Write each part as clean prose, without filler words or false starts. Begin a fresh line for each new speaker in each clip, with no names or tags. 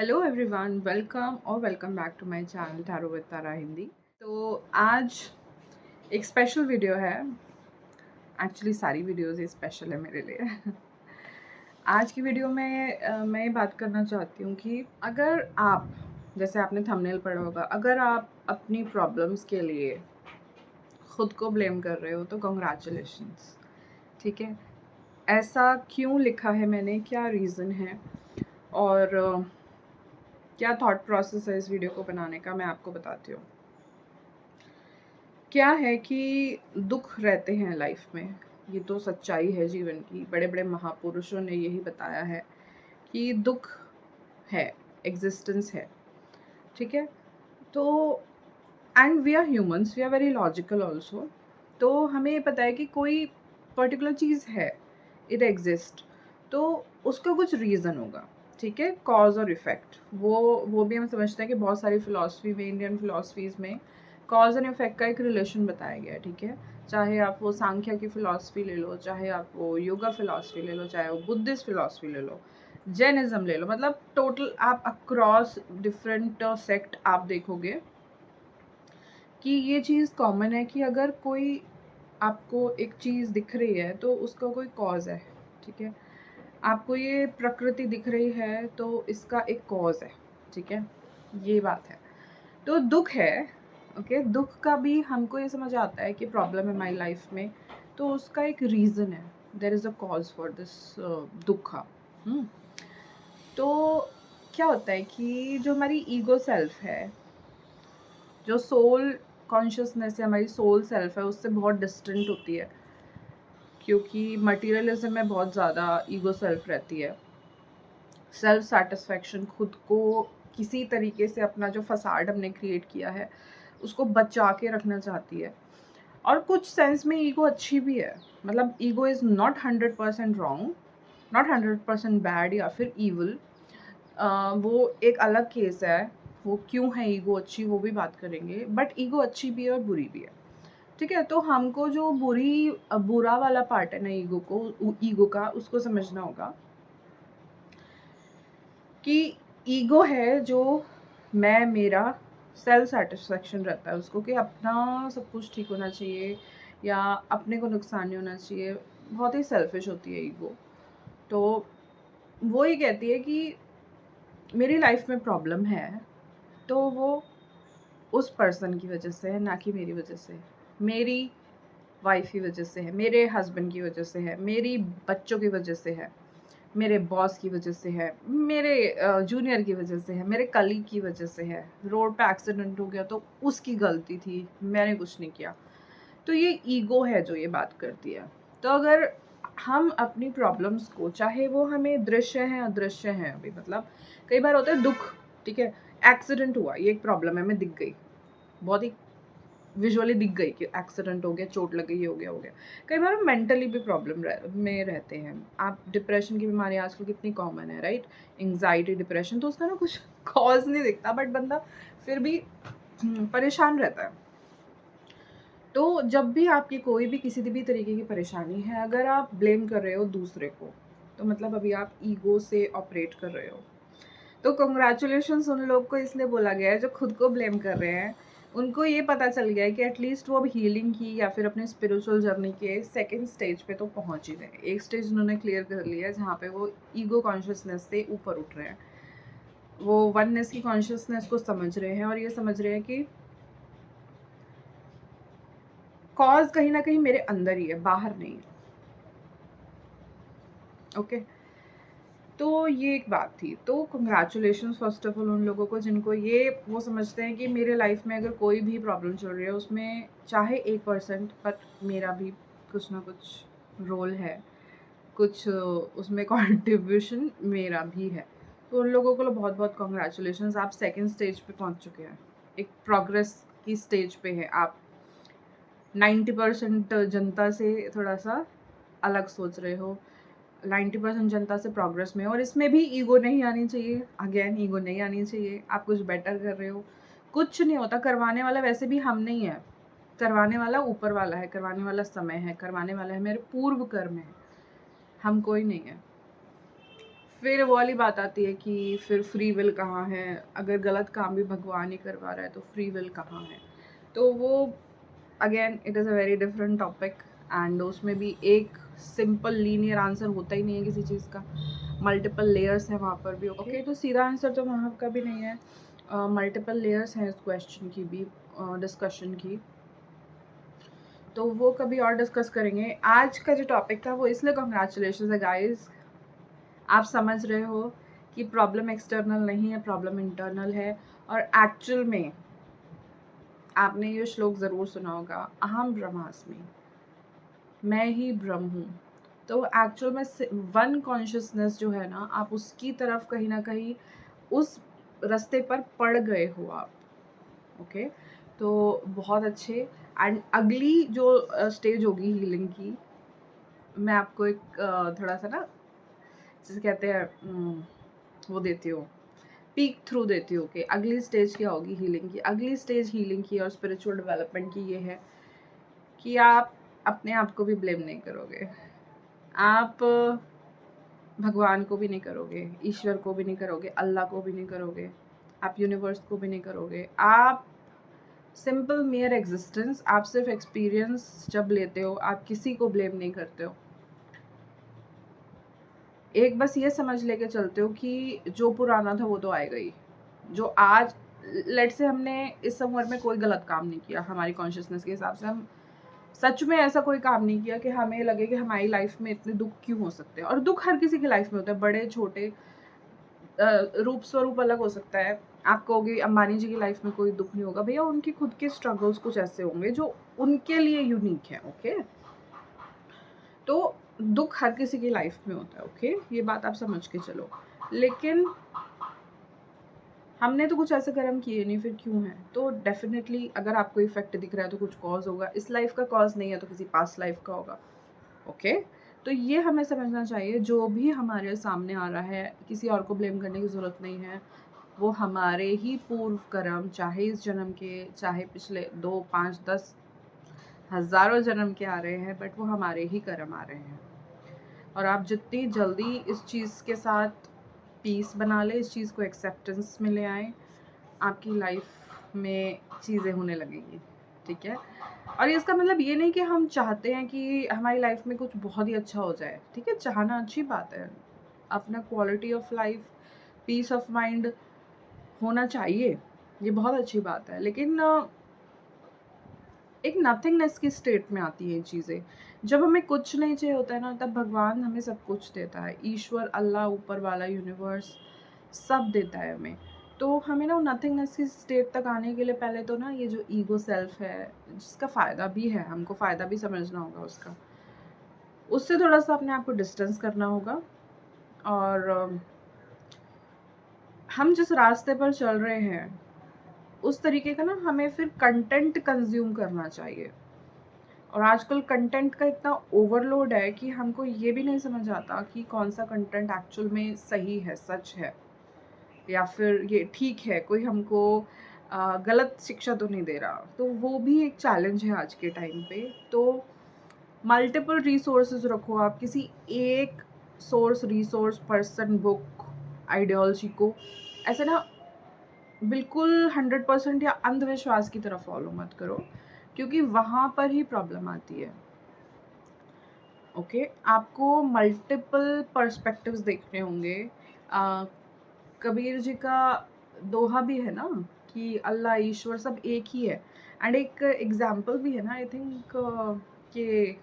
Hello everyone, welcome back to my channel tarot with Tara Hindi. तो आज एक स्पेशल वीडियो है। एक्चुअली सारी वीडियोस ही स्पेशल है मेरे लिए। आज की वीडियो में मैं ये बात करना चाहती हूँ कि अगर आप, जैसे आपने थंबनेल पढ़ा होगा, अगर आप अपनी प्रॉब्लम्स के लिए खुद को ब्लेम कर रहे हो तो कॉन्ग्रेचुलेशंस। ठीक है, ऐसा क्यों लिखा है मैंने, क्या रीज़न है और क्या थॉट प्रोसेस है इस वीडियो को बनाने का, मैं आपको बताती हूँ। क्या है कि दुख रहते हैं लाइफ में, ये तो सच्चाई है जीवन की। बड़े बड़े महापुरुषों ने यही बताया है कि दुख है, एग्जिस्टेंस है। ठीक है, तो and we are humans, we are very logical also. तो हमें ये पता है कि कोई पर्टिकुलर चीज़ है, इट एग्जिस्ट, तो उसका कुछ रीज़न होगा। ठीक है, कॉज और इफ़ेक्ट, वो भी हम समझते हैं कि बहुत सारी फिलॉसफी में, इंडियन फिलॉसफीज़ में कॉज एंड इफ़ेक्ट का एक रिलेशन बताया गया है। ठीक है, चाहे आप वो सांख्य की फ़िलॉसफी ले लो, चाहे आप वो योगा फ़िलॉसफी ले लो, चाहे वो बुद्धिस्ट फ़िलॉसफी ले लो, जैनिज़्म ले लो, मतलब टोटल आप अक्रॉस डिफरेंट सेक्ट आप देखोगे कि ये चीज़ कॉमन है कि अगर कोई आपको एक चीज़ दिख रही है तो उसका कोई कॉज है। ठीक है, आपको ये प्रकृति दिख रही है तो इसका एक कॉज है। ठीक है, ये बात है। तो दुख है, ओके, दुख का भी हमको ये समझ आता है कि प्रॉब्लम है माई लाइफ में, तो उसका एक रीज़न है, there is a cause for this दुख। तो क्या होता है कि जो हमारी ईगो सेल्फ है, जो सोल कॉन्शियसनेस है, हमारी सोल सेल्फ है, उससे बहुत डिस्टेंट होती है, क्योंकि मटीरियलिज्म में बहुत ज़्यादा ईगो सेल्फ रहती है। सेल्फ सेटिस्फेक्शन, खुद को किसी तरीके से अपना जो फसाड हमने क्रिएट किया है उसको बचा के रखना चाहती है। और कुछ सेंस में ईगो अच्छी भी है, मतलब ego is not 100% wrong, not 100% bad या फिर ईवल। वो एक अलग केस है, वो क्यों है ईगो अच्छी वो भी बात करेंगे, बट ईगो अच्छी भी है और बुरी भी है। ठीक है, तो हमको जो बुरा वाला पार्ट है ना ईगो का, उसको समझना होगा कि ईगो है जो मैं, मेरा सेल्फ सेटिस्फेक्शन रहता है उसको, कि अपना सब कुछ ठीक होना चाहिए या अपने को नुकसान नहीं होना चाहिए। बहुत ही सेल्फिश होती है ईगो। तो वो ये कहती है कि मेरी लाइफ में प्रॉब्लम है तो वो उस पर्सन की वजह से है, ना कि मेरी वजह से। मेरी वाइफ की वजह से है, मेरे हस्बैंड की वजह से है, मेरी बच्चों की वजह से है, मेरे बॉस की वजह से है, मेरे जूनियर की वजह से है, मेरे कलीग की वजह से है। रोड पे एक्सीडेंट हो गया तो उसकी गलती थी, मैंने कुछ नहीं किया। तो ये ईगो है जो ये बात करती है। तो अगर हम अपनी प्रॉब्लम्स को, चाहे वो हमें दृश्य हैं अदृश्य हैं, अभी मतलब कई बार होता है दुख, ठीक है, एक्सीडेंट हुआ, ये एक प्रॉब्लम है, मैं दिख गई, बहुत ही विजुअली दिख गई कि एक्सीडेंट हो गया, चोट लग गई, ये हो गया। कई बार हम मेंटली भी प्रॉब्लम में रहते हैं। आप डिप्रेशन की बीमारी आजकल कितनी कॉमन है, राइट? एंग्जाइटी, डिप्रेशन, तो उसका ना कुछ कॉज नहीं दिखता, बट बंदा फिर भी परेशान रहता है। तो जब भी आपकी कोई भी किसी भी तरीके की परेशानी है, अगर आप ब्लेम कर रहे हो दूसरे को, तो मतलब अभी आप ईगो से ऑपरेट कर रहे हो। तो कांग्रेचुलेशंस उन लोग को इसलिए बोला गया है जो खुद को ब्लेम कर रहे हैं। उनको ये पता चल गया है कि एटलीस्ट वो अब हीलिंग की या फिर अपने स्पिरिचुअल जर्नी के सेकंड स्टेज पे तो पहुंच ही गए। एक स्टेज उन्होंने क्लियर कर लिया है जहाँ पे वो ईगो कॉन्शियसनेस से ऊपर उठ रहे हैं, वो वननेस की कॉन्शियसनेस को समझ रहे हैं और ये समझ रहे हैं कि कॉज कहीं ना कहीं मेरे अंदर ही है, बाहर नहीं है। ओके, तो ये एक बात थी। तो कंग्रेचुलेशंस फर्स्ट ऑफ ऑल उन लोगों को जिनको ये, वो समझते हैं कि मेरे लाइफ में अगर कोई भी प्रॉब्लम चल रही है उसमें चाहे 1%, बट मेरा भी कुछ ना कुछ रोल है, कुछ उसमें कंट्रीब्यूशन मेरा भी है। तो उन लोगों को बहुत बहुत कंग्रेचुलेशंस, आप सेकंड स्टेज पे पहुंच चुके हैं, एक प्रोग्रेस की स्टेज पे है आप। 90% जनता से थोड़ा सा अलग सोच रहे हो, 90% जनता से प्रोग्रेस में, और इसमें भी ईगो नहीं आनी चाहिए। अगेन ईगो नहीं आनी चाहिए, आप कुछ बेटर कर रहे हो। कुछ नहीं होता, करवाने वाला वैसे भी हम नहीं है, करवाने वाला ऊपर वाला है, करवाने वाला समय है, करवाने वाला है मेरे पूर्व कर्म है, हम कोई नहीं है। फिर वो वाली बात आती है कि फिर फ्री विल कहाँ है, अगर गलत काम भी भगवान ही करवा रहा है तो फ्री विल कहाँ है। तो वो again it is a very different topic, and उसमें भी एक सिंपल लीनियर आंसर होता ही नहीं है किसी चीज़ का, मल्टीपल लेयर्स हैं वहाँ पर भी। ओके, तो सीधा आंसर तो वहाँ का भी नहीं है, मल्टीपल लेयर्स हैं इस क्वेश्चन की भी, डिस्कशन की, तो वो कभी और डिस्कस करेंगे। आज का जो टॉपिक था वो इसलिए कॉन्ग्रेचुलेशन है गाइस, आप समझ रहे हो कि प्रॉब्लम एक्सटर्नल नहीं है, प्रॉब्लम इंटरनल है। और एक्चुअल में आपने ये श्लोक ज़रूर सुना होगा, अहम ब्रह्मास्मि, मैं ही ब्रह्म हूँ। तो एक्चुअल में वन कॉन्शियसनेस जो है ना, आप उसकी तरफ कहीं ना कहीं उस रास्ते पर पड़ गए हो आप। ओके, तो बहुत अच्छे। एंड अगली जो स्टेज होगी हीलिंग की, मैं आपको एक थोड़ा सा ना, जैसे कहते हैं वो देती हूँ, पीक थ्रू देती हूँ कि अगली स्टेज क्या होगी हीलिंग की। अगली स्टेज हीलिंग की और स्पिरिचुअल डेवलपमेंट की ये है कि आप अपने आप को भी ब्लेम नहीं करोगे, आप भगवान को भी नहीं करोगे, ईश्वर को भी नहीं करोगे, अल्लाह को भी नहीं करोगे, आप यूनिवर्स को भी नहीं करोगे। आप सिंपल मेयर एग्जिस्टेंस, आप सिर्फ एक्सपीरियंस जब लेते हो, आप किसी को ब्लेम नहीं करते हो। एक बस ये समझ लेके चलते हो कि जो पुराना था वो तो आएगा ही। जो आज लेट से हमने इस उम्र में कोई गलत काम नहीं किया, हमारी कॉन्शियसनेस के हिसाब से हम सच में ऐसा कोई काम नहीं किया कि हमें लगे कि हमारी लाइफ में इतने दुख क्यों हो सकते हैं। और दुख हर किसी की लाइफ में होता है, बड़े छोटे, रूप स्वरूप अलग हो सकता है। आप कहोगे अंबानी जी की लाइफ में कोई दुख नहीं होगा, भैया उनके खुद के स्ट्रगल्स कुछ ऐसे होंगे जो उनके लिए यूनिक है। ओके, तो दुख हर किसी की लाइफ में होता है। ओके, ये बात आप समझ के चलो। लेकिन हमने तो कुछ ऐसे कर्म किए नहीं, फिर क्यों है? तो डेफिनेटली अगर आपको इफेक्ट दिख रहा है तो कुछ कॉज होगा, इस लाइफ का कॉज नहीं है तो किसी पास्ट लाइफ का होगा। ओके, तो ये हमें समझना चाहिए, जो भी हमारे सामने आ रहा है किसी और को ब्लेम करने की ज़रूरत नहीं है। वो हमारे ही पूर्व कर्म, चाहे इस जन्म के, चाहे पिछले 2, 5, 10 हज़ारों जन्म के आ रहे हैं, बट वो हमारे ही कर्म आ रहे हैं। और आप जितनी जल्दी इस चीज़ के साथ पीस बना ले, इस चीज़ को एक्सेप्टेंस में ले आए, आपकी लाइफ में चीज़ें होने लगेंगी। ठीक है, और इसका मतलब ये नहीं कि हम चाहते हैं कि हमारी लाइफ में कुछ बहुत ही अच्छा हो जाए। ठीक है, चाहना अच्छी बात है, अपना quality of life, peace of mind होना चाहिए, ये बहुत अच्छी बात है। लेकिन एक नथिंगनेस की स्टेट में आती है ये चीज़ें। जब हमें कुछ नहीं चाहिए होता है ना, तब भगवान हमें सब कुछ देता है, ईश्वर, अल्लाह, ऊपर वाला, यूनिवर्स सब देता है हमें। तो हमें ना नथिंगनेस की स्टेट तक आने के लिए पहले तो ना ये जो ईगो सेल्फ है, जिसका फ़ायदा भी है, हमको फ़ायदा भी समझना होगा उसका, उससे थोड़ा सा अपने आप को डिस्टेंस करना होगा। और हम जिस रास्ते पर चल रहे हैं उस तरीके का ना हमें फिर कंटेंट कंज्यूम करना चाहिए। और आजकल कंटेंट का इतना ओवरलोड है कि हमको ये भी नहीं समझ आता कि कौन सा कंटेंट एक्चुअल में सही है, सच है, या फिर ये ठीक है, कोई हमको गलत शिक्षा तो नहीं दे रहा। तो वो भी एक चैलेंज है आज के टाइम पे। तो मल्टीपल रिसोर्सेज रखो आप, किसी एक source, resource, person, book, ideology को ऐसे ना बिल्कुल 100% या अंधविश्वास की तरफ फॉलो मत करो, क्योंकि वहाँ पर ही प्रॉब्लम आती है। ओके, आपको मल्टीपल पर्सपेक्टिव्स देखने होंगे। कबीर जी का दोहा भी है ना कि अल्लाह, ईश्वर सब एक ही है। एंड एक एग्जाम्पल भी है ना, आई थिंक, कि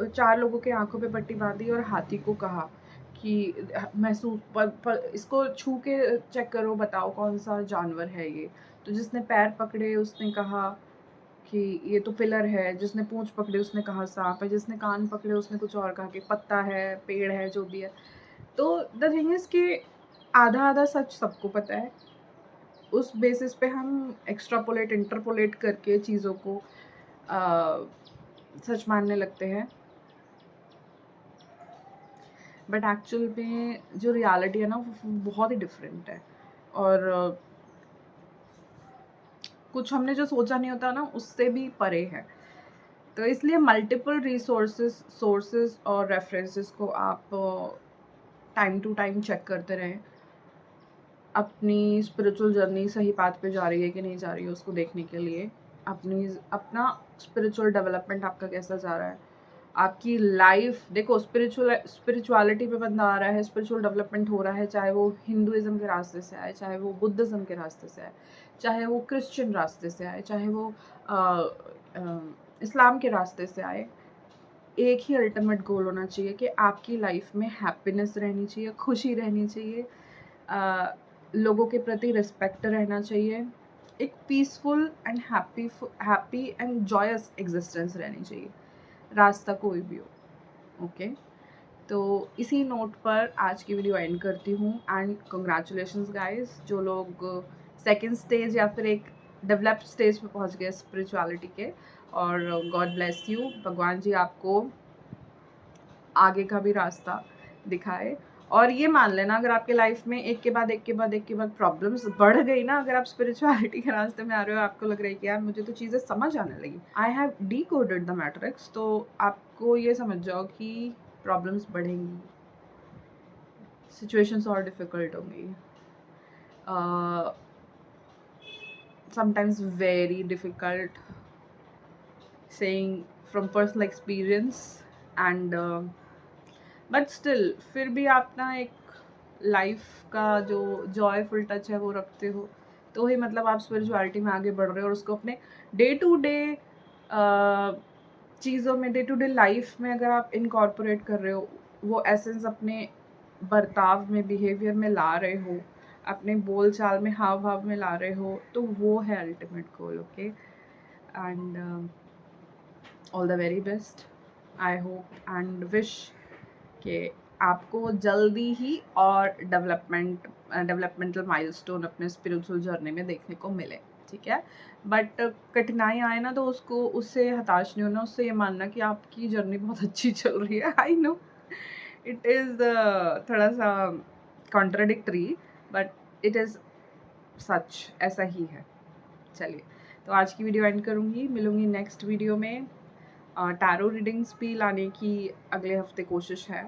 चार लोगों के आंखों पे पट्टी बांधी और हाथी को कहा कि महसूस पर इसको छू के चेक करो, बताओ कौन सा जानवर है ये। तो जिसने पैर पकड़े उसने कहा कि ये तो पिलर है, जिसने पूंछ पकड़ी उसने कहा सांप है, जिसने कान पकड़े उसने कुछ और कहा कि पत्ता है, पेड़ है, जो भी है। तो द थिंग इज कि आधा आधा सच सबको पता है, उस बेसिस पे हम एक्स्ट्रापोलेट, इंटरपोलेट करके चीज़ों को सच मानने लगते हैं। बट एक्चुअल में जो रियलिटी है ना वो बहुत ही डिफरेंट है। और कुछ हमने जो सोचा नहीं होता ना उससे भी परे है। तो इसलिए मल्टीपल रिसोर्सेज, सोर्सेज और रेफरेंसेस को आप टाइम टू टाइम चेक करते रहें, अपनी स्पिरिचुअल जर्नी सही पाथ पे जा रही है कि नहीं जा रही है उसको देखने के लिए, अपना स्पिरिचुअल डेवलपमेंट आपका कैसा जा रहा है, आपकी लाइफ देखो स्पिरिचुअलिटी पे बंदा आ रहा है, स्पिरिचुअल डेवलपमेंट हो रहा है, चाहे वो हिंदुइज्म के रास्ते से आए, चाहे वो बुद्धिज़्म के रास्ते से आए, चाहे वो क्रिश्चियन रास्ते से आए, चाहे वो इस्लाम के रास्ते से आए, एक ही अल्टीमेट गोल होना चाहिए कि आपकी लाइफ में हैप्पीनेस रहनी चाहिए, खुशी रहनी चाहिए, लोगों के प्रति रिस्पेक्ट रहना चाहिए, एक peaceful and happy and joyous existence रहनी चाहिए, रास्ता कोई भी हो। ओके, तो इसी नोट पर आज की वीडियो एंड करती हूँ। एंड कंग्रेचुलेशंस गाइस, जो लोग सेकंड स्टेज या फिर एक डेवलप्ड स्टेज पे पहुँच गए स्पिरिचुअलिटी के, और गॉड ब्लेस यू, भगवान जी आपको आगे का भी रास्ता दिखाए। और ये मान लेना, अगर आपके लाइफ में एक के बाद प्रॉब्लम्स बढ़ गई ना, अगर आप स्पिरिचुअलिटी के रास्ते में आ रहे हो, आपको लग रहा है कि यार मुझे तो चीज़ें समझ आने लगी, I have decoded the matrix, तो आपको ये समझ जाओ कि प्रॉब्लम्स बढ़ेंगी, सिचुएशंस और डिफ़िकल्ट होंगी, sometimes very difficult, saying from personal experience, and but still फिर भी आप ना एक लाइफ का जो जॉयफुल टच है वो रखते हो, तो ही मतलब आप स्पिरिचुअलिटी में आगे बढ़ रहे हो, और उसको अपने डे टू डे चीज़ों में, डे टू डे लाइफ में अगर आप इनकॉर्पोरेट कर रहे हो, वो एसेंस अपने बर्ताव में, बिहेवियर में ला रहे हो, अपने बोल चाल में, हाव भाव में ला रहे हो, तो वो है ultimate goal. Okay, and all the very best, I hope and wish कि आपको जल्दी ही और डेवलपमेंटल माइलस्टोन अपने स्पिरिचुअल जर्नी में देखने को मिले, ठीक है। बट कठिनाई आए ना, तो उससे हताश नहीं होना, उससे ये मानना कि आपकी जर्नी बहुत अच्छी चल रही है। आई नो इट इज़ थोड़ा सा contradictory, but it is such, ऐसा ही है। चलिए, तो आज की वीडियो एंड करूँगी, मिलूँगी नेक्स्ट वीडियो में। टैरो रीडिंग्स भी लाने की अगले हफ्ते कोशिश है,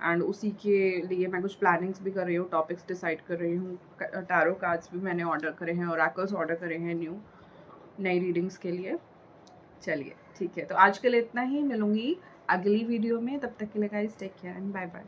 एंड उसी के लिए मैं कुछ प्लानिंग्स भी कर रही हूँ, टॉपिक्स डिसाइड कर रही हूँ, टैरो कार्ड्स भी मैंने ऑर्डर करे हैं, ओरेकल्स ऑर्डर करे हैं नई रीडिंग्स के लिए। चलिए ठीक है, तो आज के लिए इतना ही, मिलूँगी अगली वीडियो में, तब तक के लिए guys take care and bye bye.